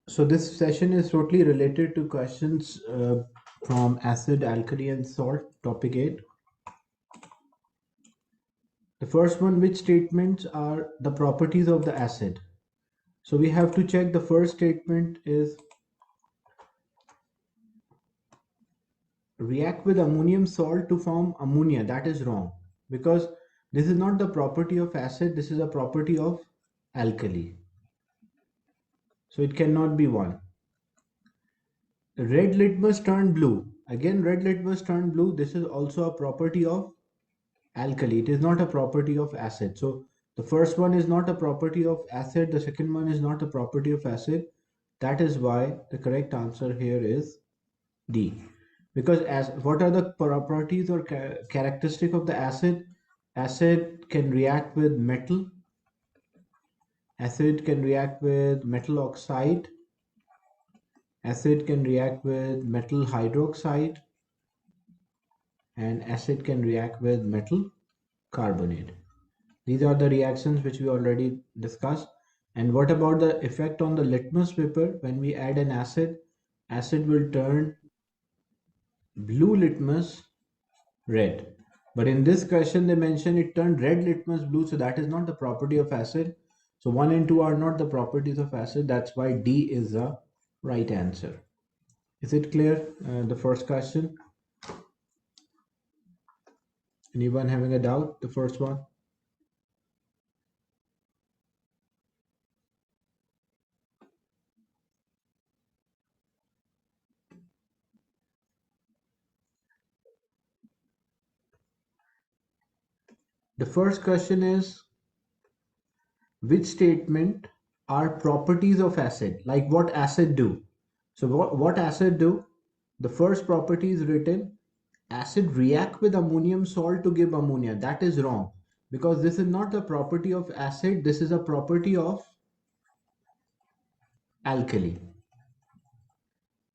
So this session is totally related to questions from acid, alkali, and salt, topic 8. The first one, which statements are the properties of the acid? So we have to check. The first statement is react with ammonium salt to form ammonia. That is wrong, because this is not the property of acid, this is a property of alkali. So it cannot be one. Red litmus turned blue. Again, red litmus turned blue. This is also a property of alkali. It is not a property of acid. So the first one is not a property of acid. The second one is not a property of acid. That is why the correct answer here is D. Because as what are the properties or characteristic of the acid? Acid can react with metal. Acid can react with metal oxide. Acid can react with metal hydroxide, and acid can react with metal carbonate. These are the reactions which we already discussed. And what about the effect on the litmus paper? When we add an acid, acid will turn blue litmus red. But in this question, they mention it turned red litmus blue. So that is not the property of acid. So 1 and 2 are not the properties of acid. That's why D is the right answer. Is it clear? The first question. Anyone having a doubt? The first one. The first question is, which statement are properties of acid? Like what acid do? So what acid do? The first property is written, acid react with ammonium salt to give ammonia. That is wrong, because this is not a property of acid. This is a property of alkali.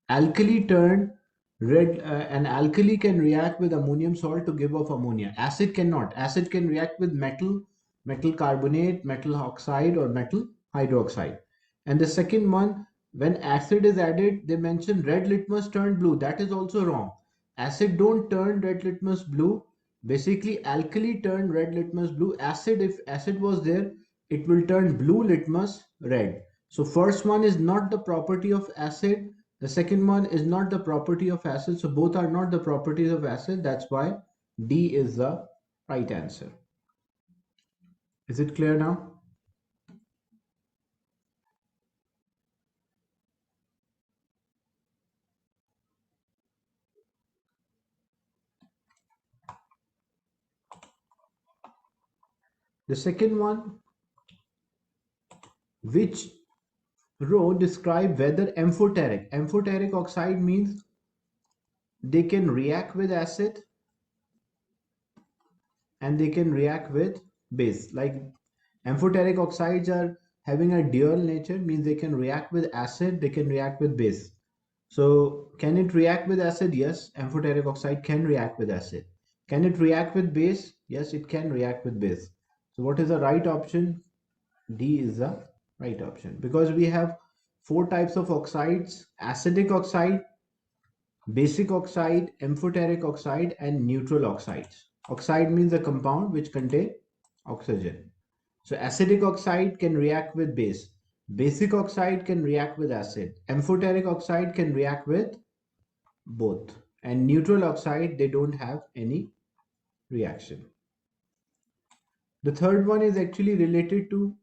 Alkali turn red, and alkali can react with ammonium salt to give off ammonia. Acid cannot. Acid can react with metal, metal carbonate, metal oxide, or metal hydroxide. And the second one, when acid is added, they mention red litmus turned blue. That is also wrong. Acid don't turn red litmus blue. Basically, alkali turn red litmus blue. Acid, if acid was there, it will turn blue litmus red. So first one is not the property of acid. The second one is not the property of acid. So both are not the properties of acid. That's why D is the right answer. Is it clear now? The second one, which row describe whether amphoteric. Amphoteric oxide means they can react with acid and they can react with base. Like amphoteric oxides are having a dual nature, means they can react with acid, they can react with base. So can it react with acid? Yes, amphoteric oxide can react with acid. Can it react with base? Yes, it can react with base. So what is the right option? D is the right option, because we have four types of oxides: acidic oxide, basic oxide, amphoteric oxide, and neutral oxides. Oxide means a compound which contain oxygen. So acidic oxide can react with base. Basic oxide can react with acid. Amphoteric oxide can react with both. And neutral oxide, they don't have any reaction. The third one is actually related to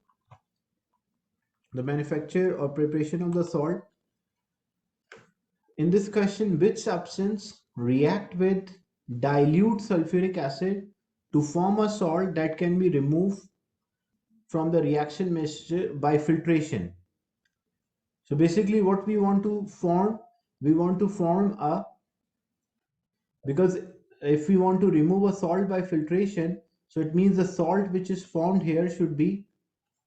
the manufacture or preparation of the salt. In this question, which substance react with dilute sulfuric acid to form a salt that can be removed from the reaction mixture by filtration? So basically what we want to form, we want to form a, because if we want to remove a salt by filtration, so it means the salt which is formed here should be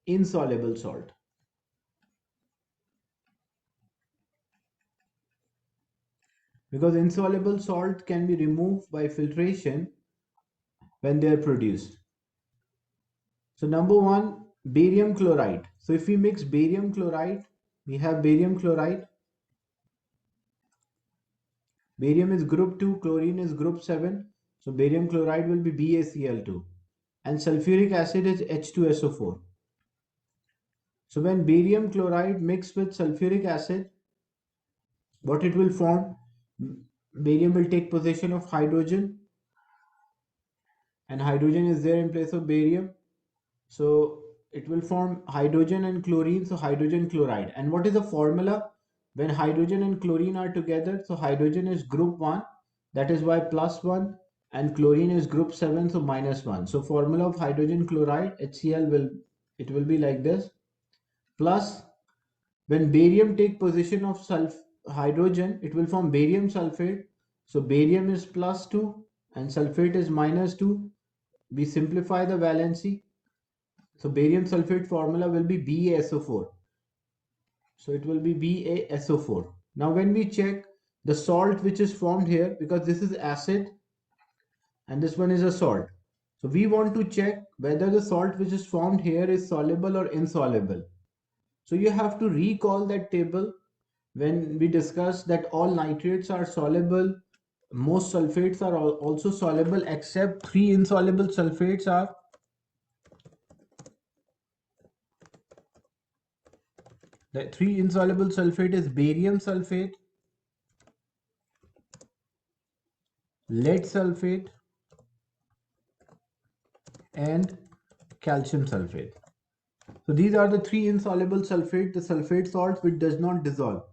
insoluble salt. Because insoluble salt can be removed by filtration when they are produced. So number one, barium chloride. So if we mix barium chloride We have barium chloride. Barium is group 2, chlorine is group 7. So barium chloride will be BaCl2. And sulfuric acid is H2SO4. So when barium chloride mixes with sulfuric acid, what it will form? Barium will take possession of hydrogen, and hydrogen is there in place of barium. So it will form hydrogen and chlorine, so hydrogen chloride. And what is the formula when hydrogen and chlorine are together? So hydrogen is group 1, that is why +1, and chlorine is group 7, so -1. So formula of hydrogen chloride HCl will be like this. Plus, when barium take position of hydrogen, it will form barium sulfate. So barium is +2 and sulfate is -2. We simplify the valency. So barium sulfate formula will be BaSO4. So it will be BaSO4. Now when we check the salt which is formed here, because this is acid and this one is a salt. So we want to check whether the salt which is formed here is soluble or insoluble. So you have to recall that table when we discussed that all nitrates are soluble, most sulfates are also soluble except three insoluble sulfates are. The three insoluble sulfate is barium sulfate, lead sulfate, and calcium sulfate. So these are the three insoluble sulfate, the sulfate salts which does not dissolve.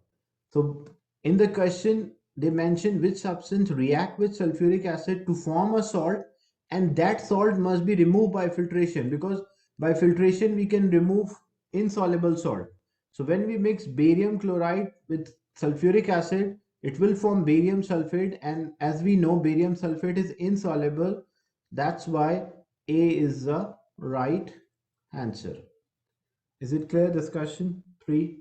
So in the question, they mention which substance react with sulfuric acid to form a salt, and that salt must be removed by filtration, because by filtration we can remove insoluble salt. So when we mix barium chloride with sulfuric acid, it will form barium sulfate, and as we know barium sulfate is insoluble. That's why A is the right answer. Is it clear? Discussion 3,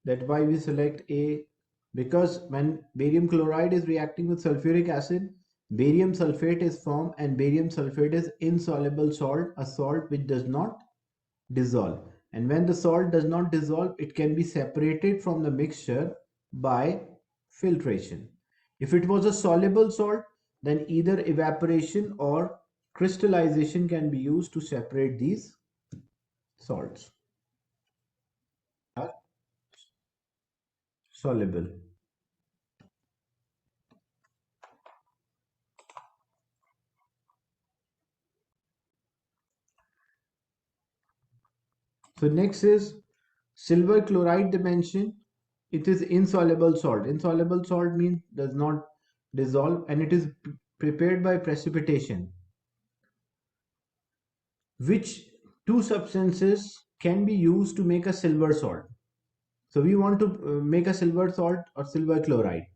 that why we select A, because when barium chloride is reacting with sulfuric acid, barium sulfate is formed, and barium sulfate is insoluble salt, a salt which does not dissolve. And when the salt does not dissolve, it can be separated from the mixture by filtration. If it was a soluble salt, then either evaporation or crystallization can be used to separate these salts. Are soluble. So next is silver chloride dimension. It is insoluble salt. Insoluble salt means does not dissolve, and it is prepared by precipitation. Which two substances can be used to make a silver salt? So we want to make a silver salt or silver chloride.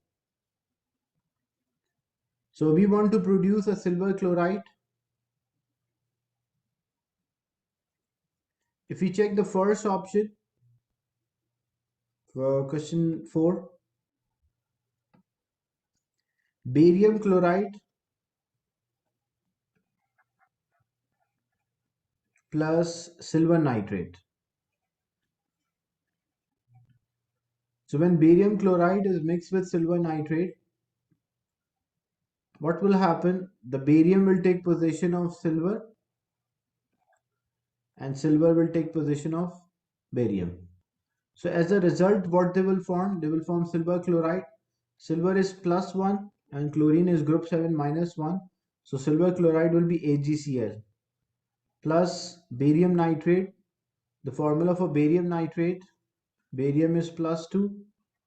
So we want to produce a silver chloride. If we check the first option for question 4, barium chloride plus silver nitrate. So when barium chloride is mixed with silver nitrate, what will happen? The barium will take possession of silver and silver will take possession of barium. So as a result, what they will form? They will form silver chloride. Silver is +1 and chlorine is group 7 -1. So silver chloride will be AgCl plus barium nitrate. The formula for barium nitrate, barium is +2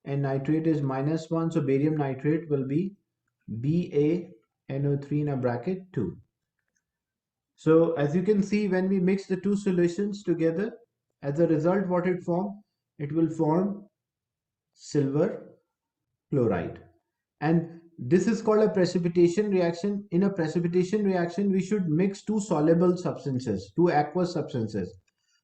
and nitrate is -1. So barium nitrate will be BaNO3 in a bracket 2. So as you can see, when we mix the two solutions together, as a result, what it form? It will form silver chloride. And this is called a precipitation reaction. In a precipitation reaction, we should mix two soluble substances, two aqueous substances.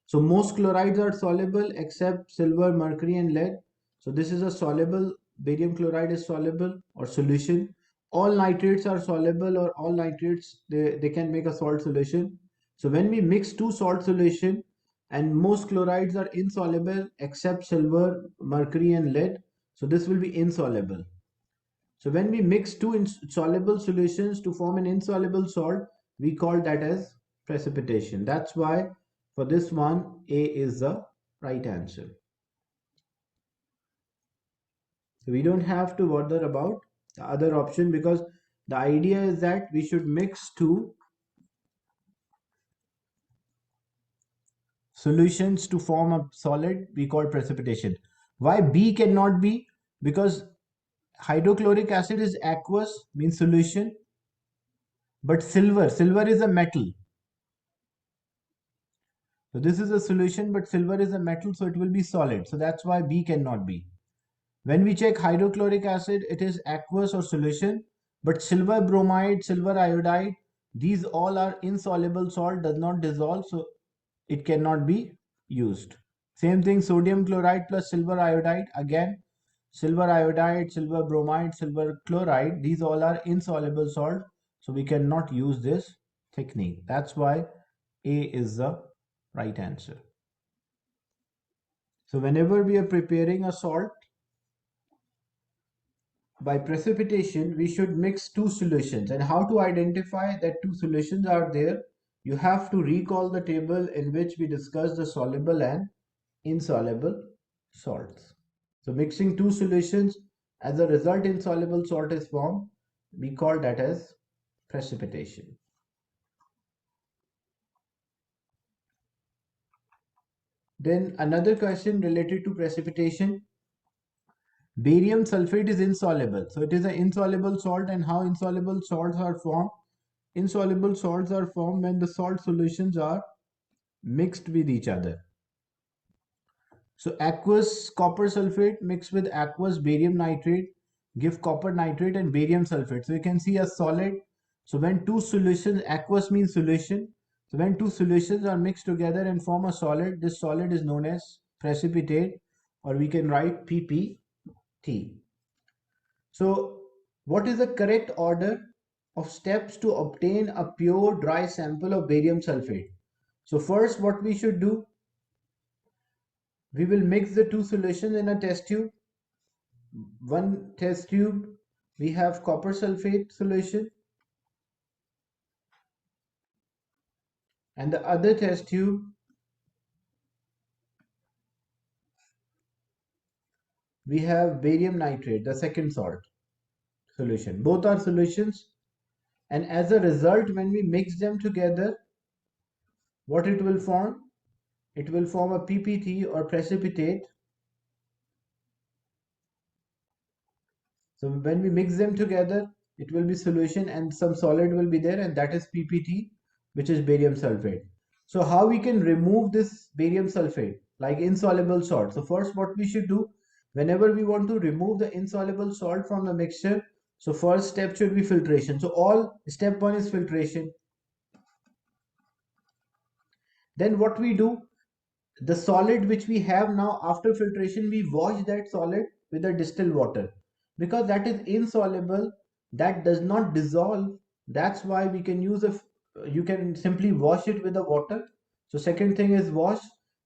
So most chlorides are soluble except silver, mercury, and lead. So this is a soluble, barium chloride is soluble or solution. All nitrates are soluble, or all nitrates, they can make a salt solution. So when we mix two salt solution and most chlorides are insoluble except silver, mercury, and lead. So this will be insoluble. So when we mix two insoluble solutions to form an insoluble salt, we call that as precipitation. That's why for this one, A is the right answer. So we don't have to bother about the other option, because the idea is that we should mix two solutions to form a solid. We call precipitation. Why B cannot be? Because hydrochloric acid is aqueous, means solution, but silver is a metal. So this is a solution, but silver is a metal, so it will be solid. So that's why B cannot be. When we check hydrochloric acid, it is aqueous or solution, but silver bromide, silver iodide, these all are insoluble salt, does not dissolve, so it cannot be used. Same thing, sodium chloride plus silver iodide, again, silver iodide, silver bromide, silver chloride, these all are insoluble salt, so we cannot use this technique. That's why A is the right answer. So whenever we are preparing a salt by precipitation, we should mix two solutions. And how to identify that two solutions are there? You have to recall the table in which we discussed the soluble and insoluble salts. So mixing two solutions, as a result insoluble salt is formed. We call that as precipitation. Then another question related to precipitation. Barium sulfate is insoluble. So it is an insoluble salt, and how insoluble salts are formed? Insoluble salts are formed when the salt solutions are mixed with each other. So aqueous copper sulfate mixed with aqueous barium nitrate give copper nitrate and barium sulfate. So you can see a solid. So when two solutions, aqueous means solution. So when two solutions are mixed together and form a solid, this solid is known as precipitate, or we can write PPT. So what is the correct order of steps to obtain a pure dry sample of barium sulfate? So first what we should do, we will mix the two solutions in a test tube. One test tube, we have copper sulfate solution, and the other test tube, we have barium nitrate, the second salt solution. Both are solutions, and as a result, when we mix them together, what it will form? It will form a PPT, or precipitate. So when we mix them together, it will be solution and some solid will be there, and that is PPT, which is barium sulfate. So how we can remove this barium sulfate, like insoluble salt? So first what we should do, whenever we want to remove the insoluble salt from the mixture, so first step should be filtration. So all step one is filtration. Then what we do, the solid which we have now, after filtration we wash that solid with the distilled water, because that is insoluble, that does not dissolve. That's why we can use a, you can simply wash it with the water. So second thing is wash,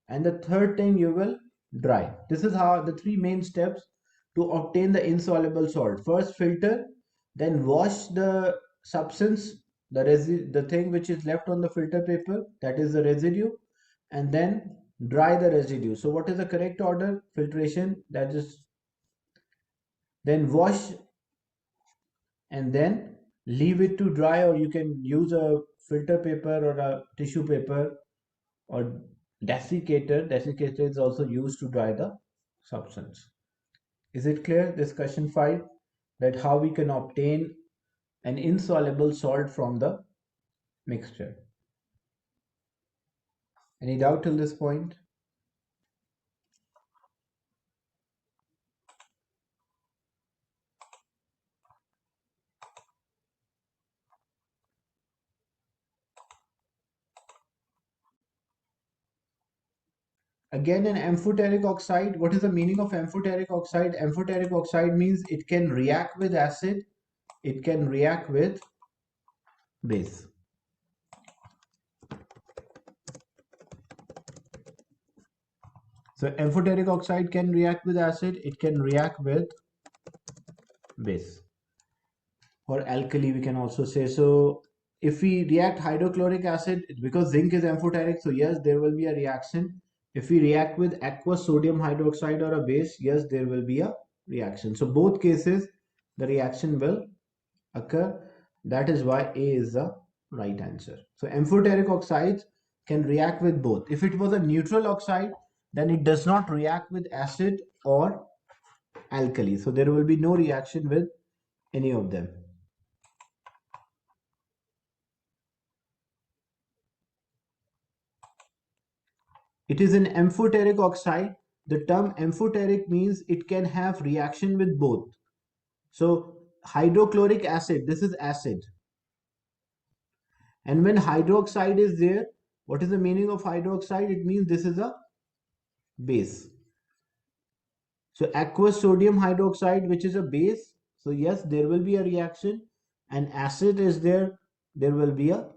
and the third thing you will dry. This is how the three main steps to obtain the insoluble salt. First filter, then wash the substance, the thing which is left on the filter paper, that is the residue, and then dry the residue. So what is the correct order? Filtration, that is, then wash, and then leave it to dry, or you can use a filter paper or a tissue paper, or desiccator is also used to dry the substance. Is it clear, this question 5, that how we can obtain an insoluble salt from the mixture? Any doubt till this point? Again, an amphoteric oxide. What is the meaning of amphoteric oxide? Amphoteric oxide means it can react with acid, it can react with base. So amphoteric oxide can react with acid, it can react with base or alkali, we can also say. So if we react hydrochloric acid, because zinc is amphoteric, so yes, there will be a reaction. If we react with aqueous sodium hydroxide or a base, yes, there will be a reaction. So both cases, the reaction will occur. That is why A is the right answer. So amphoteric oxides can react with both. If it was a neutral oxide, then it does not react with acid or alkali. So there will be no reaction with any of them. It is an amphoteric oxide. The term amphoteric means it can have reaction with both. So hydrochloric acid, this is acid. And when hydroxide is there, what is the meaning of hydroxide? It means this is a base. So aqueous sodium hydroxide, which is a base. So yes, there will be a reaction, and acid is there, there will be a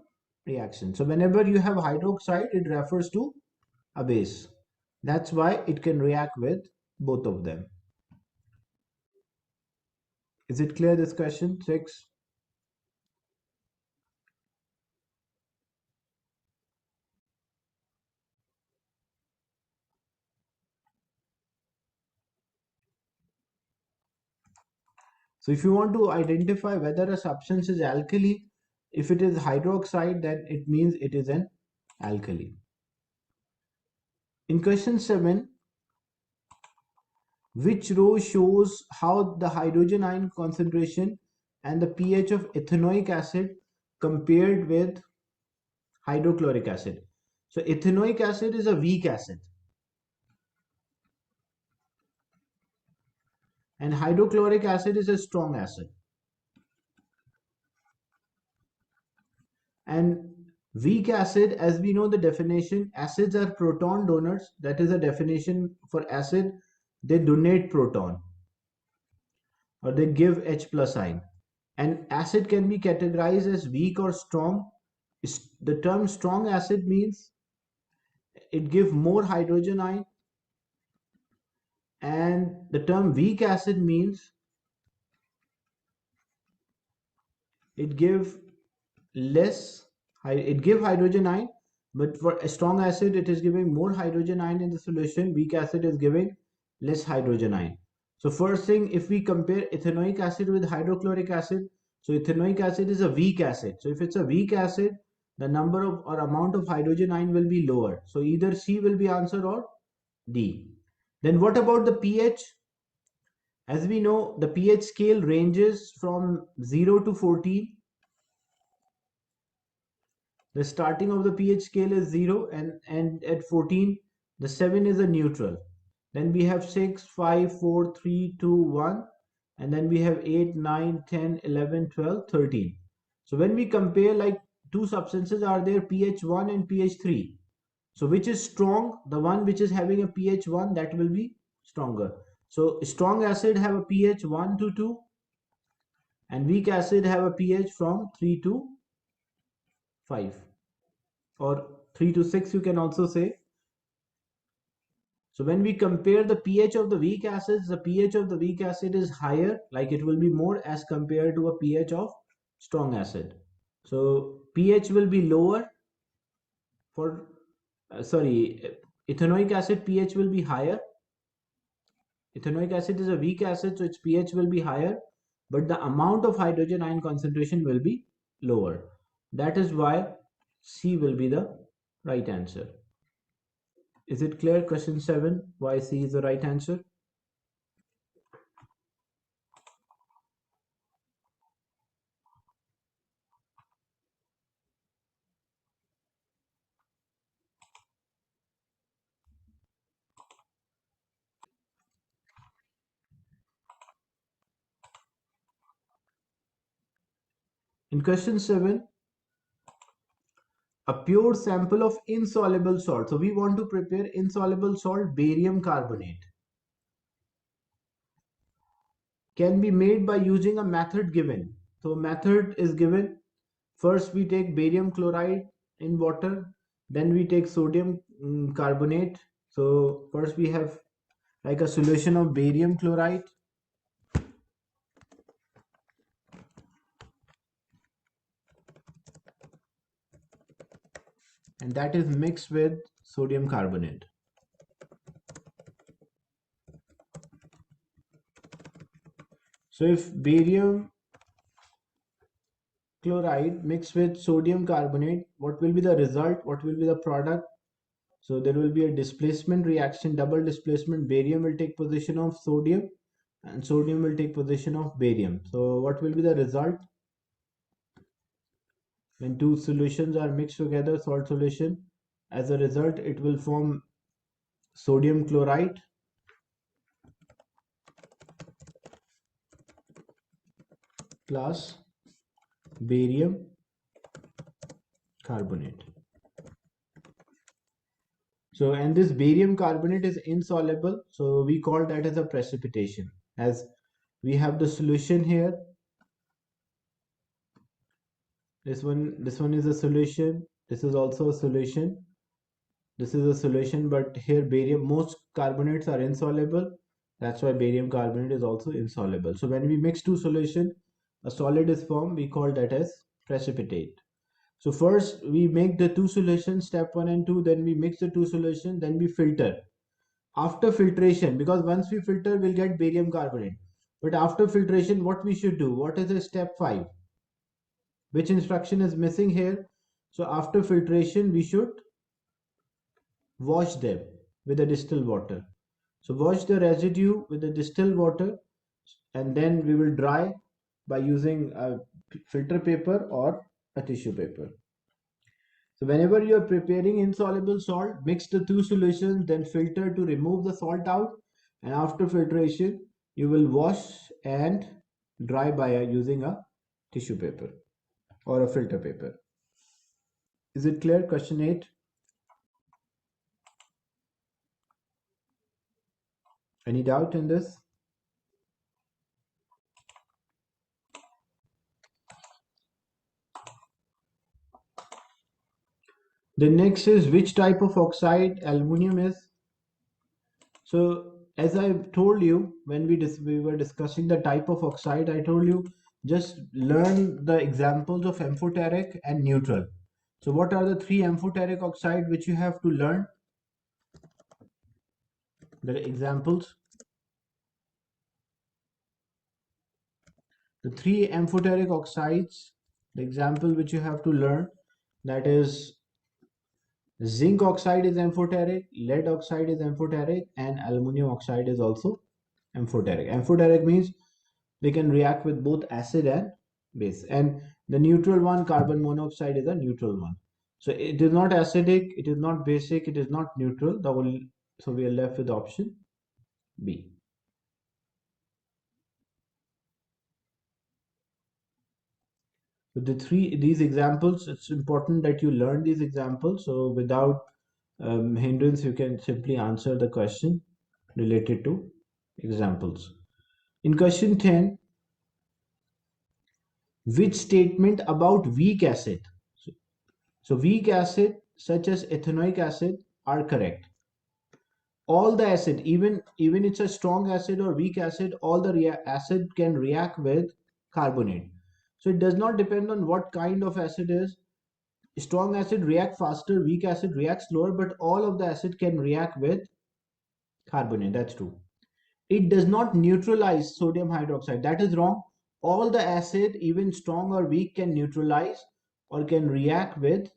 reaction. So whenever you have hydroxide, it refers to a base. That's why it can react with both of them. Is it clear, this question 6? So if you want to identify whether a substance is alkali, if it is hydroxide, then it means it is an alkali. In question 7, which row shows how the hydrogen ion concentration and the pH of ethanoic acid compared with hydrochloric acid? So ethanoic acid is a weak acid and hydrochloric acid is a strong acid. And weak acid, as we know the definition, acids are proton donors. That is a definition for acid. They donate proton or they give H plus ion. And acid can be categorized as weak or strong. The term strong acid means it gives more hydrogen ion, and the term weak acid means it give less, it give hydrogen ion, but for a strong acid it is giving more hydrogen ion in the solution. Weak acid is giving less hydrogen ion. So first thing, if we compare ethanoic acid with hydrochloric acid, so ethanoic acid is a weak acid. So if it's a weak acid, the number of or amount of hydrogen ion will be lower. So either C will be answer or D. Then what about the pH? As we know, the pH scale ranges from 0 to 14. The starting of the pH scale is 0, and at 14, the 7 is a neutral. Then we have 6, 5, 4, 3, 2, 1. And then we have 8, 9, 10, 11, 12, 13. So when we compare, like two substances are there, pH 1 and pH 3. So which is strong? The one which is having a pH 1, that will be stronger. So strong acid have a pH 1 to 2, and weak acid have a pH from 3 to 5, or 3 to 6 you can also say. So when we compare the pH of the weak acids, the pH of the weak acid is higher, like it will be more as compared to a pH of strong acid. So pH will be lower for, ethanoic acid pH will be higher. Ethanoic acid is a weak acid, so its pH will be higher, but the amount of hydrogen ion concentration will be lower. That is why C will be the right answer. Is it clear? Question 7, why C is the right answer? In question 7, a pure sample of insoluble salt. So we want to prepare insoluble salt, barium carbonate. Can be made by using a method given. So method is given. First we take barium chloride in water, then we take sodium carbonate, So first we have like a solution of barium chloride, and that is mixed with sodium carbonate. So if barium chloride mixed with sodium carbonate, what will be the result? What will be the product? So there will be a displacement reaction, double displacement. Barium will take position of sodium and sodium will take position of barium. So what will be the result? When two solutions are mixed together, salt solution, as a result, it will form sodium chloride plus barium carbonate. So, and this barium carbonate is insoluble, so we call that as a precipitation. As we have the solution here, this one is a solution, this is also a solution, this is a solution, but here barium, most carbonates are insoluble. That's why barium carbonate is also insoluble. So when we mix two solution, a solid is formed, we call that as precipitate. So first we make the two solutions, step 1 and 2, then we mix the two solutions, then we filter. After filtration, because once we filter we'll get barium carbonate, but after filtration what we should do? What is the step 5? Which instruction is missing here? So after filtration we should wash them with the distilled water. So wash the residue with the distilled water, and then we will dry by using a filter paper or a tissue paper. So whenever you are preparing insoluble salt, mix the two solutions, then filter to remove the salt out, and after filtration you will wash and dry by using a tissue paper or a filter paper. Is it clear? Question 8. Any doubt in this? The next is which type of oxide aluminum is. So as I told you when we were discussing the type of oxide, I told you just learn the examples of amphoteric and neutral. So what are the three amphoteric oxide which you have to learn? The examples. The three amphoteric oxides, the example which you have to learn, that is zinc oxide is amphoteric, lead oxide is amphoteric, and aluminum oxide is also amphoteric. Amphoteric means they can react with both acid and base. And the neutral one, carbon monoxide, is a neutral one. So it is not acidic, it is not basic, it is not neutral. So we are left with option B. So these examples, it's important that you learn these examples. So without hindrance, you can simply answer the question related to examples. In question 10, which statement about weak acid? So weak acid such as ethanoic acid are correct. All the acid, even it's a strong acid or weak acid, all the acid can react with carbonate. So it does not depend on what kind of acid is. Strong acid react faster, weak acid reacts slower, but all of the acid can react with carbonate. That's true. It does not neutralize sodium hydroxide. That is wrong. All the acid, even strong or weak, can neutralize or can react with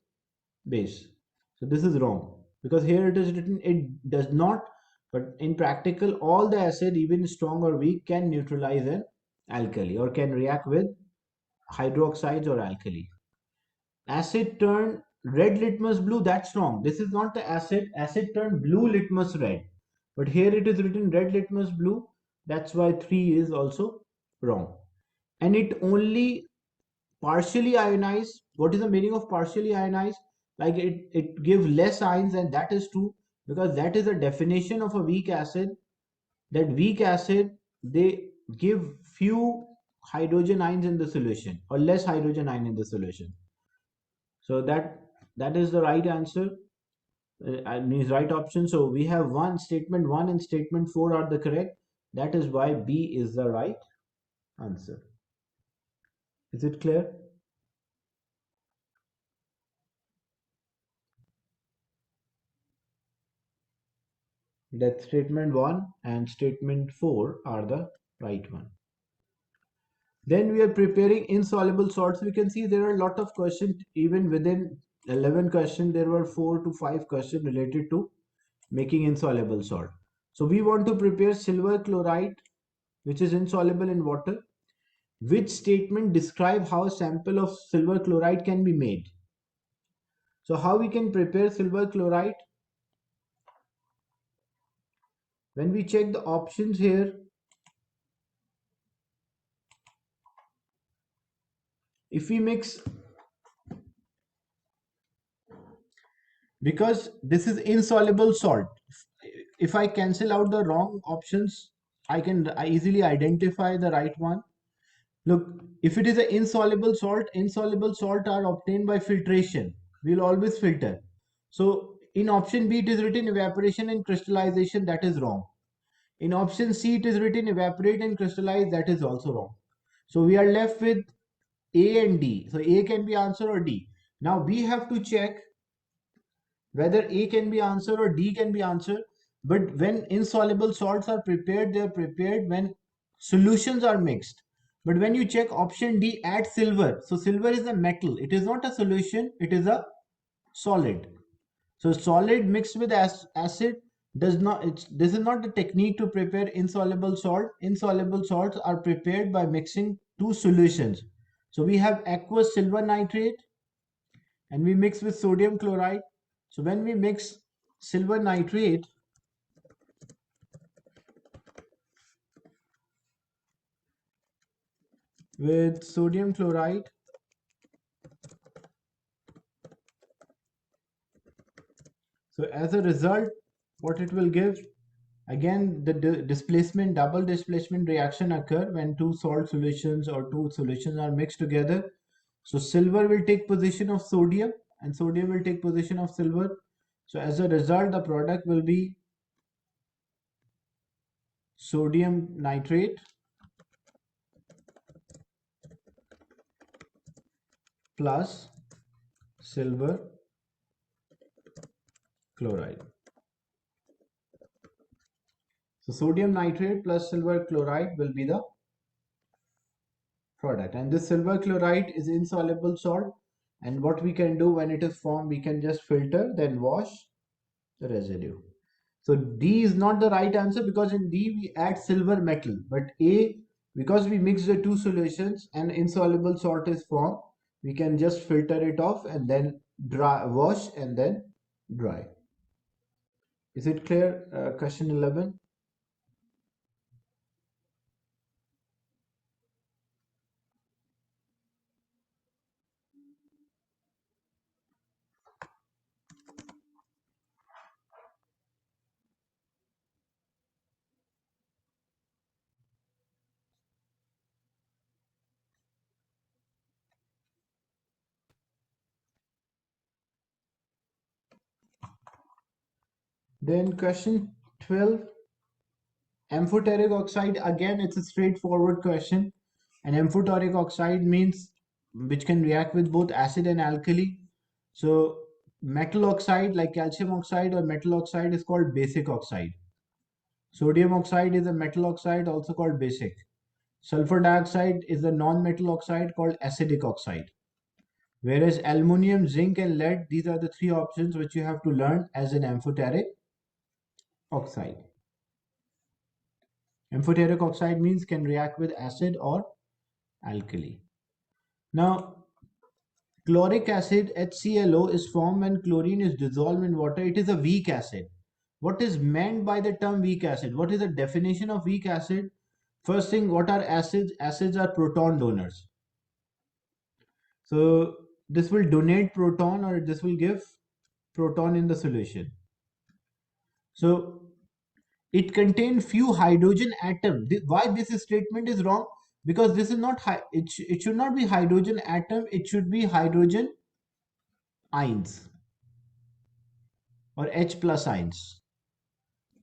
base. So this is wrong because here it is written it does not, but in practical all the acid, even strong or weak, can neutralize an alkali or can react with hydroxides or alkali. Acid turn red litmus blue, that's wrong. This is not the acid turn blue litmus red, but here it is written red litmus blue. That's why 3 is also wrong. And it only partially ionized. What is the meaning of partially ionized? Like it gives less ions, and that is true because that is a definition of a weak acid. That weak acid, they give few hydrogen ions in the solution or less hydrogen ion in the solution. So that is the right answer. means right option. So we have one statement 1 and statement 4 are the correct. That is why B is the right answer. Is it clear? That statement 1 and statement 4 are the right one. Then we are preparing insoluble salts. We can see there are a lot of questions. Even within 11 questions, there were 4 to 5 questions related to making insoluble salt. So we want to prepare silver chloride, which is insoluble in water. Which statement describe how a sample of silver chloride can be made? So how we can prepare silver chloride? When we check the options here, if we mix, because this is insoluble salt, if I cancel out the wrong options, I easily identify the right one. Look, if it is an insoluble salt are obtained by filtration. We'll always filter. So in option B, it is written evaporation and crystallization. That is wrong. In option C, it is written evaporate and crystallize. That is also wrong. So we are left with A and D. So A can be answer or D. Now we have to check whether A can be answer or D can be answer. But when insoluble salts are prepared, they are prepared when solutions are mixed. But when you check option D, add silver. So silver is a metal. It is not a solution. It is a solid. So solid mixed with acid does not. This is not the technique to prepare insoluble salt. Insoluble salts are prepared by mixing two solutions. So we have aqueous silver nitrate and we mix with sodium chloride. So when we mix silver nitrate with sodium chloride, so as a result, what it will give, again the displacement, double displacement reaction occur when two salt solutions or two solutions are mixed together. So silver will take position of sodium and sodium will take position of silver. So as a result, the product will be sodium nitrate plus silver chloride. So sodium nitrate plus silver chloride will be the product. And this silver chloride is insoluble salt. And what we can do when it is formed, we can just filter, then wash the residue. So D is not the right answer because in D we add silver metal. But A, because we mix the two solutions and insoluble salt is formed, we can just filter it off and then dry, wash and then dry. Is it clear? Question 11. Then question 12. Amphoteric oxide, again, it's a straightforward question. And amphoteric oxide means which can react with both acid and alkali. So metal oxide like calcium oxide or metal oxide is called basic oxide. Sodium oxide is a metal oxide also called basic. Sulfur dioxide is a non-metal oxide called acidic oxide. Whereas aluminium, zinc and lead, these are the three options which you have to learn as an amphoteric oxide. Amphoteric oxide means can react with acid or alkali. Now, chloric acid HClO is formed when chlorine is dissolved in water. It is a weak acid. What is meant by the term weak acid? What is the definition of weak acid? First thing, what are acids? Acids are proton donors. So this will donate proton or this will give proton in the solution. So it contains few hydrogen atom. Why this statement is wrong? Because this is not it should not be hydrogen atom. It should be hydrogen ions. or H plus ions.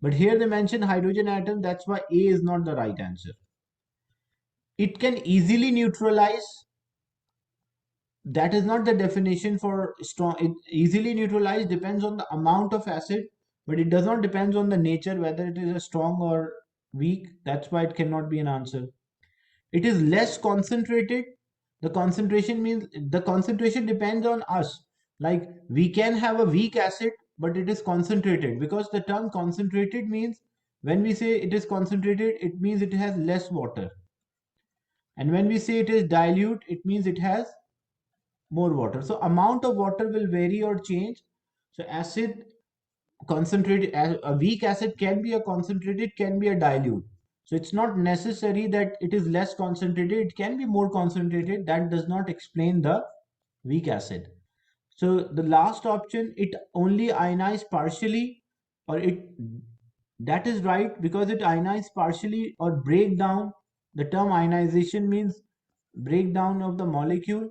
But here they mention hydrogen atom, that's why A is not the right answer. It can easily neutralize. That is not the definition for strong. It easily neutralized depends on the amount of acid, but it does not depend on the nature, whether it is a strong or weak. That's why it cannot be an answer. It is less concentrated. The concentration means the concentration depends on us. Like we can have a weak acid, but it is concentrated, because the term concentrated means, when we say it is concentrated, it means it has less water. And when we say it is dilute, it means it has more water. So amount of water will vary or change. So acid concentrated, a weak acid can be a concentrated, can be a dilute. So it's not necessary that it is less concentrated, it can be more concentrated. That does not explain the weak acid. So the last option, it only ionizes partially, or it, that is right, because it ionizes partially or break down. The term ionization means breakdown of the molecule.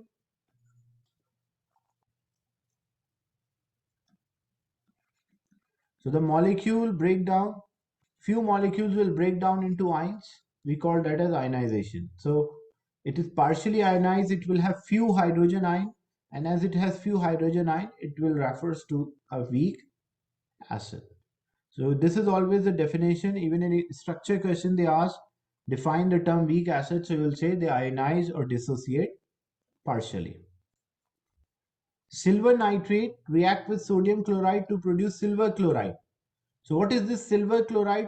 So the molecule breakdown, few molecules will break down into ions. We call that as ionization. So it is partially ionized, it will have few hydrogen ion, and as it has few hydrogen ion, it will refers to a weak acid. So this is always the definition. Even in a structure question they ask, define the term weak acid. So you will say they ionize or dissociate partially. Silver nitrate react with sodium chloride to produce silver chloride. So what is this silver chloride?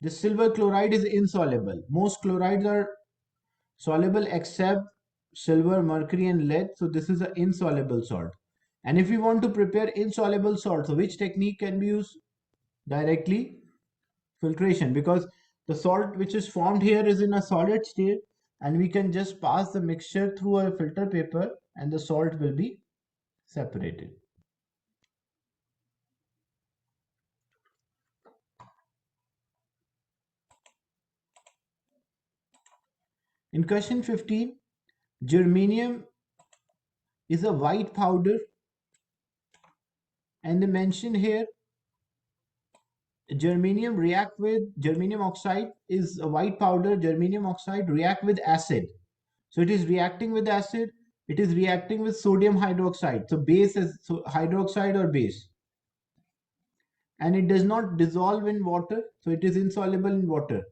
This silver chloride is insoluble. Most chlorides are soluble except silver, mercury, and lead. So this is an insoluble salt. And if we want to prepare insoluble salt, so which technique can be used? Directly filtration, because the salt which is formed here is in a solid state, and we can just pass the mixture through a filter paper and the salt will be separated. In question 15, germanium is a white powder, and they mention here germanium react with germanium oxide is a white powder. Germanium oxide react with acid. So it is reacting with acid. It is reacting with sodium hydroxide. So base is so hydroxide or base. And it does not dissolve in water. So it is insoluble in water.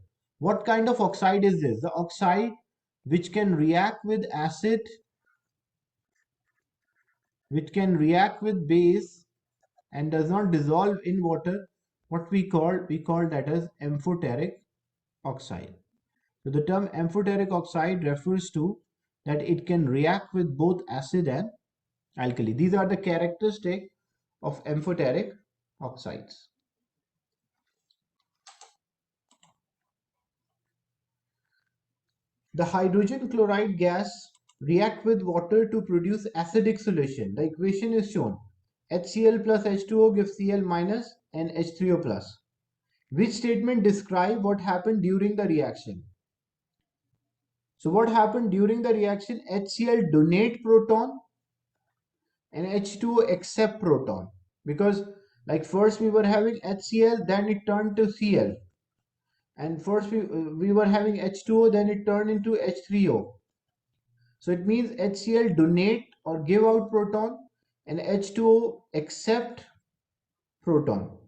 What kind of oxide is this? The oxide which can react with acid, which can react with base, and does not dissolve in water. What we call that as amphoteric oxide. So the term amphoteric oxide refers to that it can react with both acid and alkali. These are the characteristics of amphoteric oxides. The hydrogen chloride gas react with water to produce acidic solution. The equation is shown. HCl plus H2O gives Cl minus and H3O plus. Which statement describe what happened during the reaction? So what happened during the reaction? HCl donate proton and H2O accept proton, because like first we were having HCl, then it turned to Cl, and first we were having H2O, then it turned into H3O. So it means HCl donate or give out proton and H2O accept proton.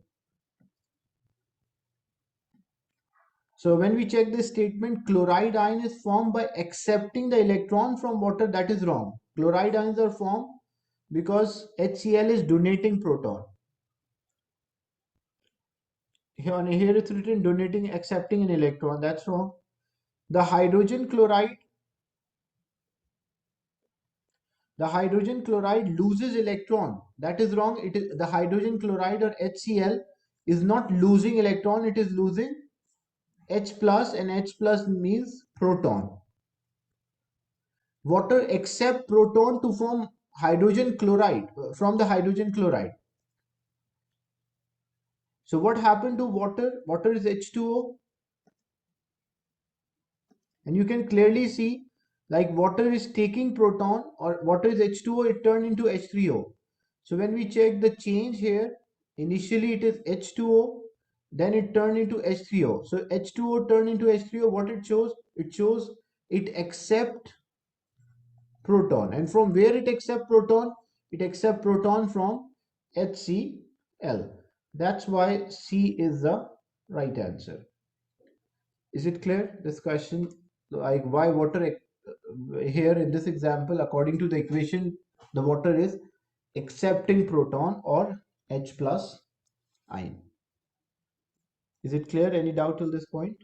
So when we check this statement, chloride ion is formed by accepting the electron from water. That is wrong. Chloride ions are formed because HCl is donating proton. Here it's written donating, accepting an electron. That's wrong. The hydrogen chloride loses electron. That is wrong. It is the hydrogen chloride or HCl is not losing electron. It is losing H plus, and H plus means proton. Water accept proton to form hydrogen chloride from the hydrogen chloride. So what happened to water? Water is H2O, and you can clearly see like water is taking proton, or water is H2O, it turned into H3O. So when we check the change here, Initially it is H2O, then it turned into H3O. So H2O turned into H3O. What it shows? It shows it accept proton. And from where it accept proton? It accept proton from HCl. That's why C is the right answer. Is it clear? This question, like why water here in this example, according to the equation, the water is accepting proton or H plus ion. Is it clear? Any doubt till this point?